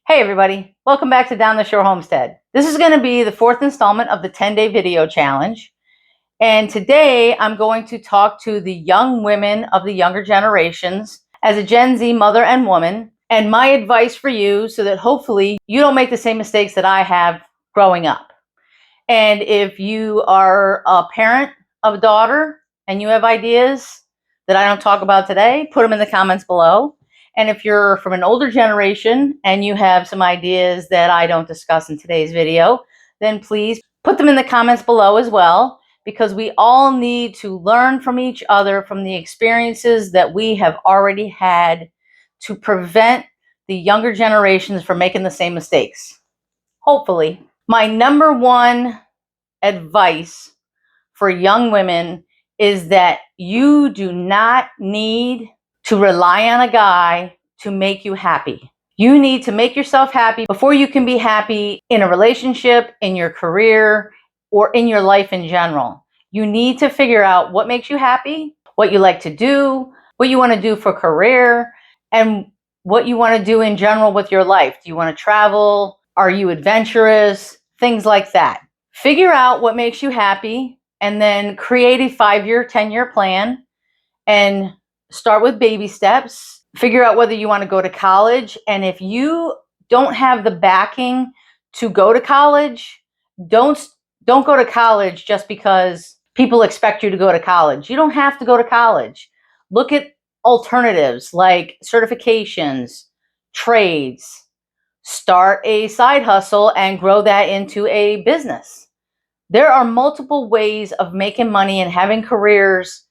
Hey everybody, welcome back to Down the Shore Homestead. This is going to be the fourth installment of the 10-day video challenge. And today I'm going to talk to the young women of the younger generations as a Gen Z mother and woman, and my advice for you so that hopefully you don't make the same mistakes that I have growing up. And if you are a parent of a daughter and you have ideas that I don't talk about today, put them in the comments below. And if you're from an older generation and you have some ideas that I don't discuss in today's video, then please put them in the comments below as well, because we all need to learn from each other, from the experiences that we have already had, to prevent the younger generations from making the same mistakes. Hopefully. My number one advice for young women is that you do not need to rely on a guy to make you happy. You need to make yourself happy before you can be happy in a relationship, in your career, or in your life in general. You need to figure out what makes you happy, what you like to do, what you want to do for career, and what you want to do in general with your life. Do you want to travel? Are you adventurous? Things like that. Figure out what makes you happy and then create a 5-year, 10-year plan and start with baby steps. Figure out whether you want to go to college. And if you don't have the backing to go to college, don't go to college just because people expect you to go to college. You don't have to go to college. Look at alternatives like certifications, trades. Start a side hustle and grow that into a business. There are multiple ways of making money and having careers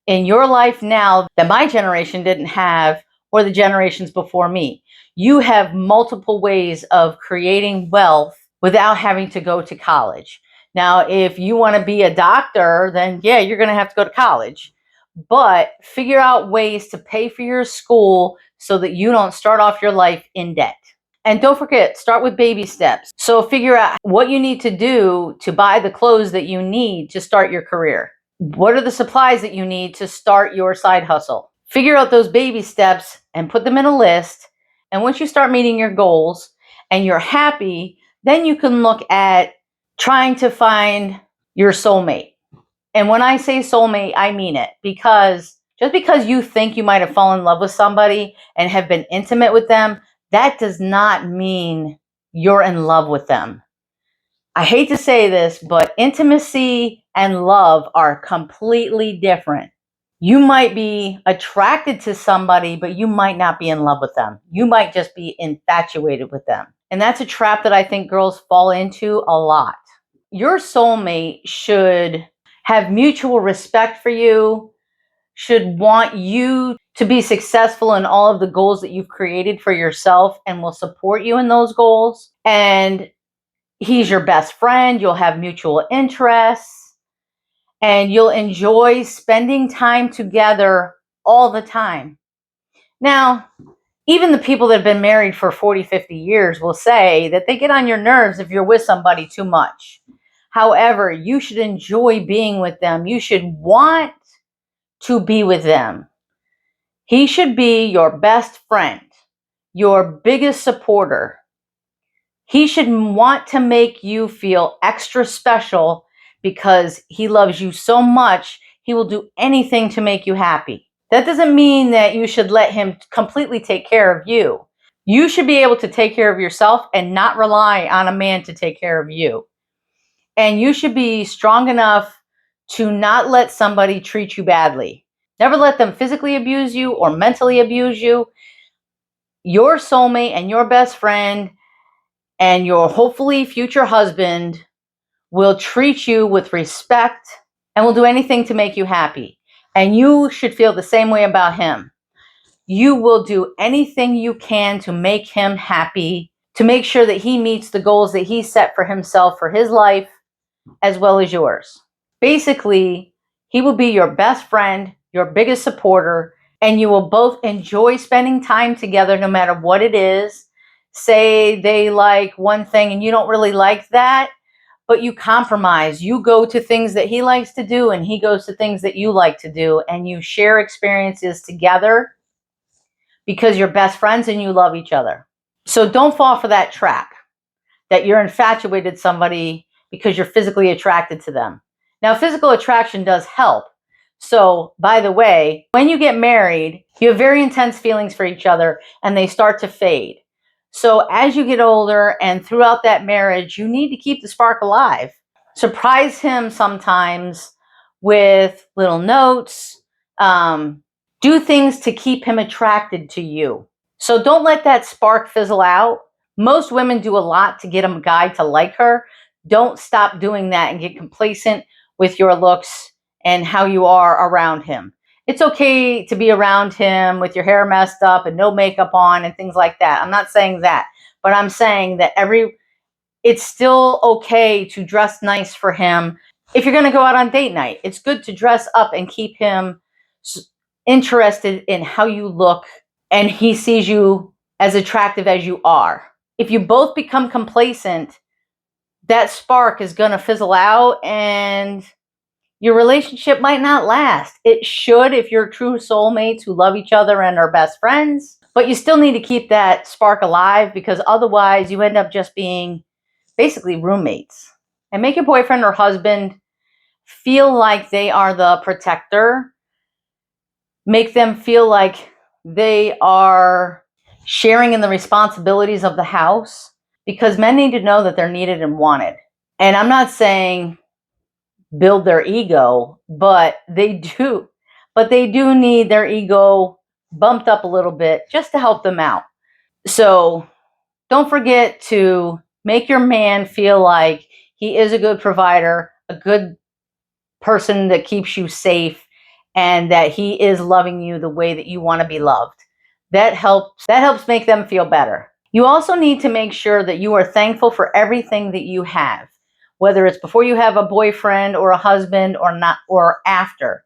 in your life now that my generation didn't have, or the generations before me. You have multiple ways of creating wealth without having to go to college. Now, if you want to be a doctor, then yeah, you're going to have to go to college. But figure out ways to pay for your school so that you don't start off your life in debt. And don't forget, start with baby steps. So figure out what you need to do to buy the clothes that you need to start your career. What are the supplies that you need to start your side hustle? Figure out those baby steps and put them in a list. And once you start meeting your goals and you're happy, then you can look at trying to find your soulmate. And when I say soulmate, I mean it, because just because you think you might have fallen in love with somebody and have been intimate with them, that does not mean you're in love with them. I hate to say this, but intimacy and love are completely different. You might be attracted to somebody, but you might not be in love with them. You might just be infatuated with them. And that's a trap that I think girls fall into a lot. Your soulmate should have mutual respect for you, should want you to be successful in all of the goals that you've created for yourself, and will support you in those goals. And he's your best friend. You'll have mutual interests and you'll enjoy spending time together all the time. Now, even the people that have been married for 40, 50 years will say that they get on your nerves if you're with somebody too much. However, you should enjoy being with them. You should want to be with them. He should be your best friend, your biggest supporter. He should want to make you feel extra special because he loves you so much, he will do anything to make you happy. That doesn't mean that you should let him completely take care of you. You should be able to take care of yourself and not rely on a man to take care of you. And you should be strong enough to not let somebody treat you badly. Never let them physically abuse you or mentally abuse you. Your soulmate and your best friend and your hopefully future husband will treat you with respect and will do anything to make you happy. And you should feel the same way about him. You will do anything you can to make him happy, to make sure that he meets the goals that he set for himself, for his life, as well as yours. Basically, he will be your best friend, your biggest supporter, and you will both enjoy spending time together no matter what it is. Say they like one thing and you don't really like that, but you compromise. You go to things that he likes to do and he goes to things that you like to do, and you share experiences together because you're best friends and you love each other. So don't fall for that trap that you're infatuated with somebody because you're physically attracted to them. Now, physical attraction does help. So, by the way, when you get married, you have very intense feelings for each other and they start to fade. So, as you get older and throughout that marriage, you need to keep the spark alive. Surprise him sometimes with little notes. Do things to keep him attracted to you. So, don't let that spark fizzle out. Most women do a lot to get a guy to like her. Don't stop doing that and get complacent with your looks and how you are around him. It's okay to be around him with your hair messed up and no makeup on and things like that. I'm not saying that, but I'm saying that it's still okay to dress nice for him. If you're going to go out on date night, it's good to dress up and keep him interested in how you look and he sees you as attractive as you are. If you both become complacent, that spark is going to fizzle out and your relationship might not last. It should if you're true soulmates who love each other and are best friends, but you still need to keep that spark alive because otherwise you end up just being basically roommates. And make your boyfriend or husband feel like they are the protector. Make them feel like they are sharing in the responsibilities of the house because men need to know that they're needed and wanted. And I'm not saying build their ego, but they do. But they do need their ego bumped up a little bit just to help them out. So don't forget to make your man feel like he is a good provider, a good person that keeps you safe, and that he is loving you the way that you want to be loved. That helps make them feel better. You also need to make sure that you are thankful for everything that you have, whether it's before you have a boyfriend or a husband or not, or after.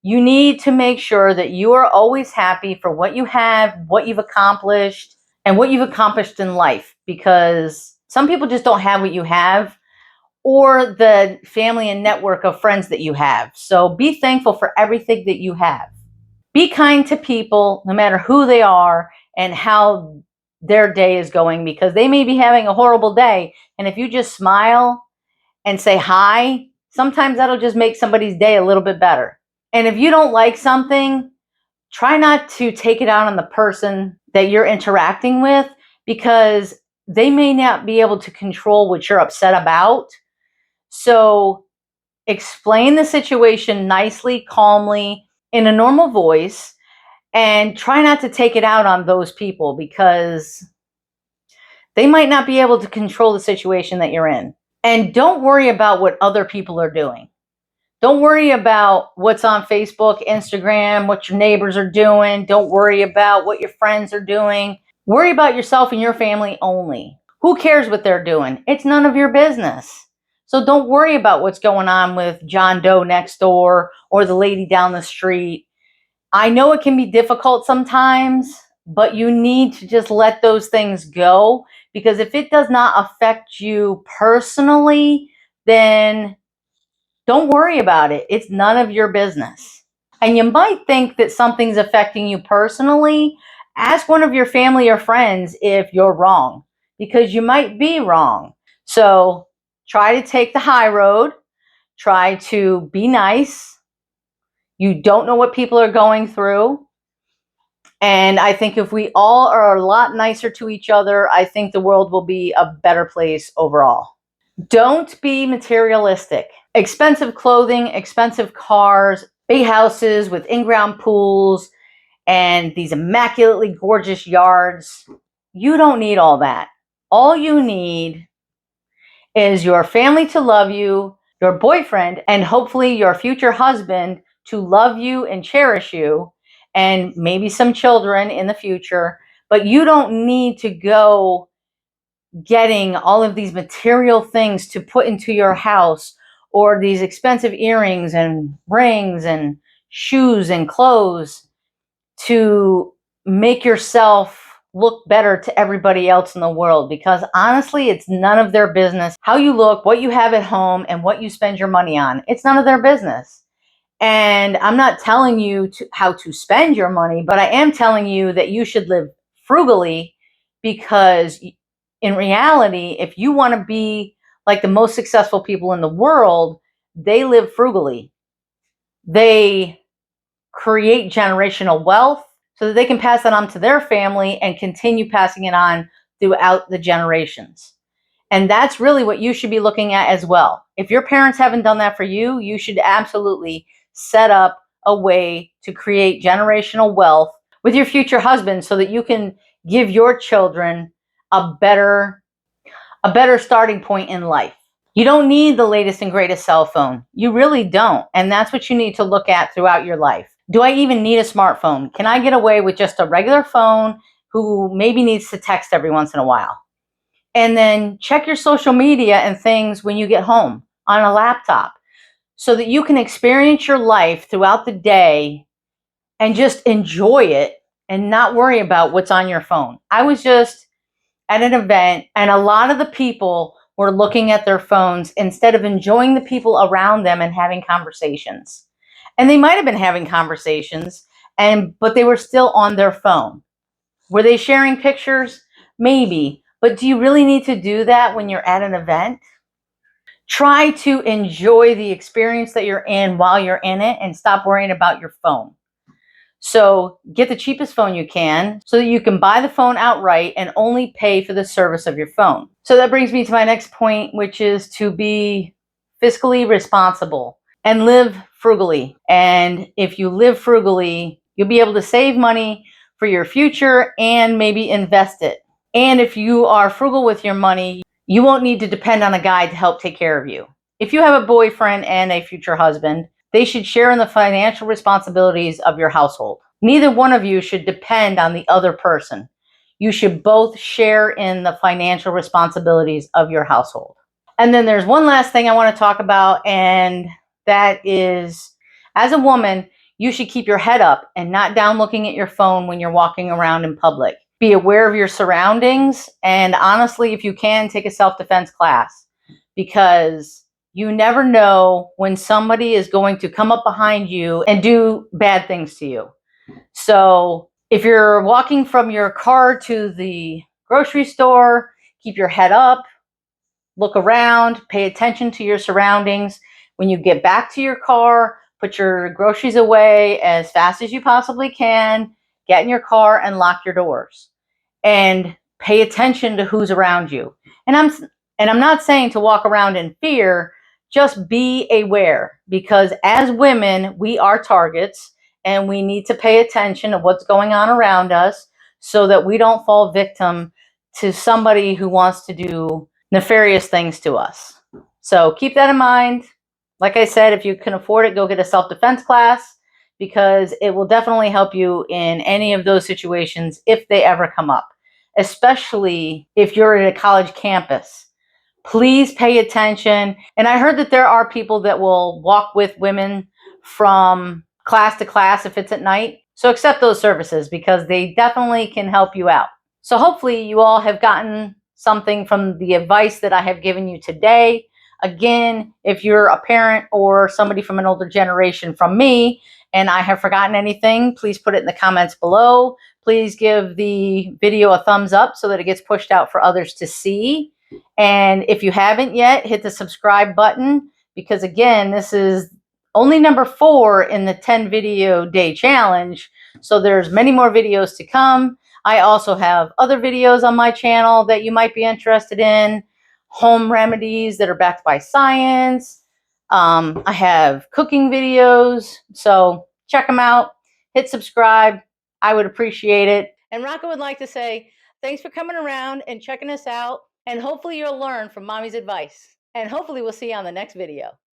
You need to make sure that you are always happy for what you have, what you've accomplished, and what you've accomplished in life, because some people just don't have what you have or the family and network of friends that you have. So be thankful for everything that you have. Be kind to people, no matter who they are and how their day is going, because they may be having a horrible day. And if you just smile and say hi, sometimes that'll just make somebody's day a little bit better. And if you don't like something, try not to take it out on the person that you're interacting with, because they may not be able to control what you're upset about. So explain the situation nicely, calmly, in a normal voice, and try not to take it out on those people because they might not be able to control the situation that you're in. And don't worry about what other people are doing. Don't worry about what's on Facebook, Instagram, what your neighbors are doing. Don't worry about what your friends are doing. Worry about yourself and your family only. Who cares what they're doing? It's none of your business. So don't worry about what's going on with John Doe next door or the lady down the street. I know it can be difficult sometimes, but you need to just let those things go, because if it does not affect you personally, then don't worry about it. It's none of your business. And you might think that something's affecting you personally. Ask one of your family or friends if you're wrong, because you might be wrong. So try to take the high road. Try to be nice. You don't know what people are going through. And I think if we all are a lot nicer to each other, I think the world will be a better place overall. Don't be materialistic. Expensive clothing, expensive cars, big houses with in-ground pools, and these immaculately gorgeous yards. You don't need all that. All you need is your family to love you, your boyfriend, and hopefully your future husband to love you and cherish you, and maybe some children in the future. But you don't need to go getting all of these material things to put into your house, or these expensive earrings and rings and shoes and clothes to make yourself look better to everybody else in the world, because honestly, it's none of their business how you look, what you have at home, and what you spend your money on. It's none of their business. And I'm not telling you how to spend your money, but I am telling you that you should live frugally, because in reality, if you want to be like the most successful people in the world, they live frugally. They create generational wealth so that they can pass that on to their family and continue passing it on throughout the generations. And that's really what you should be looking at as well. If your parents haven't done that for you, you should absolutely set up a way to create generational wealth with your future husband so that you can give your children a better starting point in life. You don't need the latest and greatest cell phone. You really don't. And that's what you need to look at throughout your life. Do I even need a smartphone? Can I get away with just a regular phone who maybe needs to text every once in a while? And then check your social media and things when you get home on a laptop so that you can experience your life throughout the day and just enjoy it and not worry about what's on your phone. I was just at an event and a lot of the people were looking at their phones instead of enjoying the people around them and having conversations. And they might have been having conversations, but they were still on their phone. Were they sharing pictures? Maybe. But do you really need to do that when you're at an event? Try to enjoy the experience that you're in while you're in it and stop worrying about your phone. So get the cheapest phone you can so that you can buy the phone outright and only pay for the service of your phone. So that brings me to my next point, which is to be fiscally responsible and live frugally. And if you live frugally, you'll be able to save money for your future and maybe invest it. And if you are frugal with your money, you won't need to depend on a guy to help take care of you. If you have a boyfriend and a future husband, they should share in the financial responsibilities of your household. Neither one of you should depend on the other person. You should both share in the financial responsibilities of your household. And then there's one last thing I want to talk about, and that is, as a woman, you should keep your head up and not down looking at your phone when you're walking around in public. Be aware of your surroundings, and honestly, if you can, take a self-defense class, because you never know when somebody is going to come up behind you and do bad things to you. So if you're walking from your car to the grocery store, keep your head up, look around, pay attention to your surroundings. When you get back to your car, put your groceries away as fast as you possibly can, get in your car and lock your doors. And pay attention to who's around you. And I'm not saying to walk around in fear, just be aware, because as women, we are targets and we need to pay attention to what's going on around us so that we don't fall victim to somebody who wants to do nefarious things to us. So keep that in mind. Like I said, if you can afford it, go get a self-defense class, because it will definitely help you in any of those situations if they ever come up, especially if you're at a college campus. Please pay attention. And I heard that there are people that will walk with women from class to class if it's at night. So accept those services, because they definitely can help you out. So hopefully you all have gotten something from the advice that I have given you today. Again, if you're a parent or somebody from an older generation from me and I have forgotten anything, please put it in the comments below. Please give the video a thumbs up so that it gets pushed out for others to see. And if you haven't yet, hit the subscribe button, because again, this is only number 4 in the 10 video day challenge. So there's many more videos to come. I also have other videos on my channel that you might be interested in. Home remedies that are backed by science. I have cooking videos, so check them out. Hit subscribe. I would appreciate it. And Rocco would like to say, thanks for coming around and checking us out. And hopefully you'll learn from Mommy's advice. And hopefully we'll see you on the next video.